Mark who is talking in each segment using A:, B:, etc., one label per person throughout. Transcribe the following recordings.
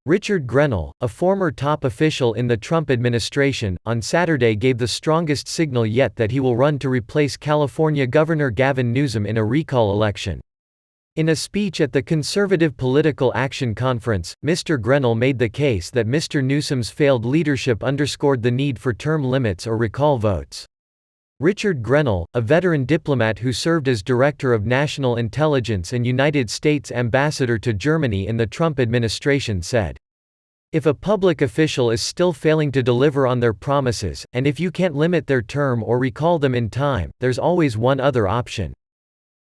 A: Richard Grenell, a former top official in the Trump administration, on Saturday gave the strongest signal yet that he will run to replace California Governor Gavin Newsom in a recall election. In a speech at the Conservative Political Action Conference, Mr. Grenell made the case that Mr. Newsom's failed leadership underscored the need for term limits or recall votes. Richard Grenell, a veteran diplomat who served as Director of National Intelligence and United States Ambassador to Germany in the Trump administration, said, "If a public official is still failing to deliver on their promises, and if you can't limit their term or recall them in time, there's always one other option.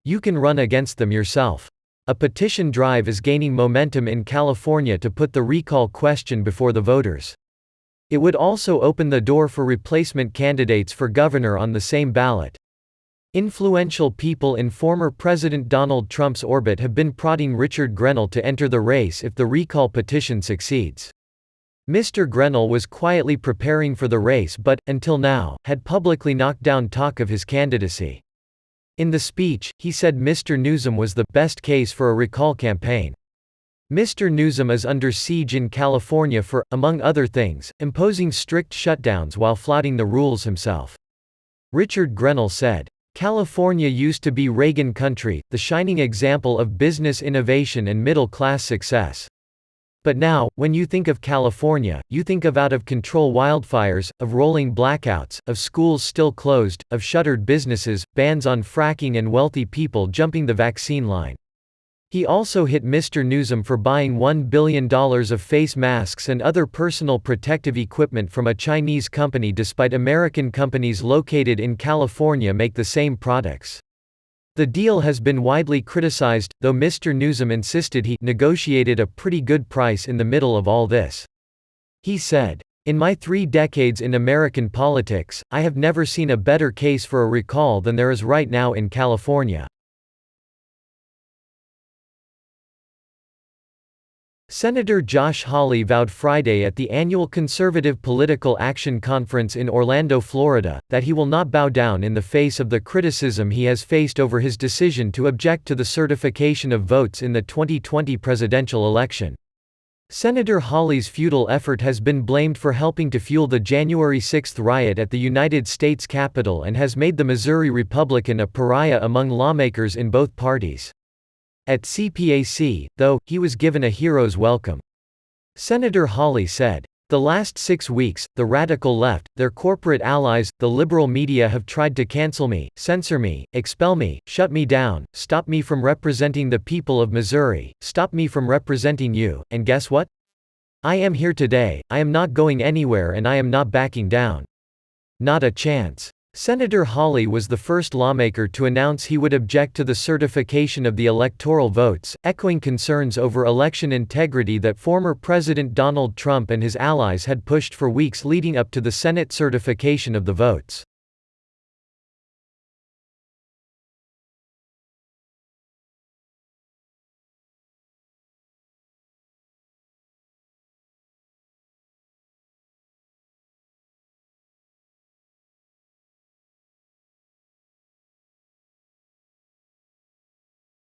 A: You can run against them yourself." A petition drive is gaining momentum in California to put the recall question before the voters. It would also open the door for replacement candidates for governor on the same ballot. Influential people in former President Donald Trump's orbit have been prodding Richard Grenell to enter the race if the recall petition succeeds. Mr. Grenell was quietly preparing for the race but, until now, had publicly knocked down talk of his candidacy. In the speech, he said Mr. Newsom was the best case for a recall campaign. Mr. Newsom is under siege in California for, among other things, imposing strict shutdowns while flouting the rules himself. Richard Grenell said, "California used to be Reagan country, the shining example of business innovation and middle-class success. But now, when you think of California, you think of out-of-control wildfires, of rolling blackouts, of schools still closed, of shuttered businesses, bans on fracking and wealthy people jumping the vaccine line." He also hit Mr. Newsom for buying $1 billion of face masks and other personal protective equipment from a Chinese company despite American companies located in California make the same products. The deal has been widely criticized, though Mr. Newsom insisted he negotiated a pretty good price in the middle of all this. He said, "In my 3 decades in American politics, I have never seen a better case for a recall than there is right now in California." Senator Josh Hawley vowed Friday at the annual Conservative Political Action Conference in Orlando, Florida, that he will not bow down in the face of the criticism he has faced over his decision to object to the certification of votes in the 2020 presidential election. Senator Hawley's futile effort has been blamed for helping to fuel the January 6 riot at the United States Capitol and has made the Missouri Republican a pariah among lawmakers in both parties. At CPAC, though, he was given a hero's welcome. Senator Hawley said, "The last 6 weeks, the radical left, their corporate allies, the liberal media have tried to cancel me, censor me, expel me, shut me down, stop me from representing the people of Missouri, stop me from representing you, and guess what? I am here today, I am not going anywhere and I am not backing down. Not a chance." Senator Hawley was the first lawmaker to announce he would object to the certification of the electoral votes, echoing concerns over election integrity that former President Donald Trump and his allies had pushed for weeks leading up to the Senate certification of the votes.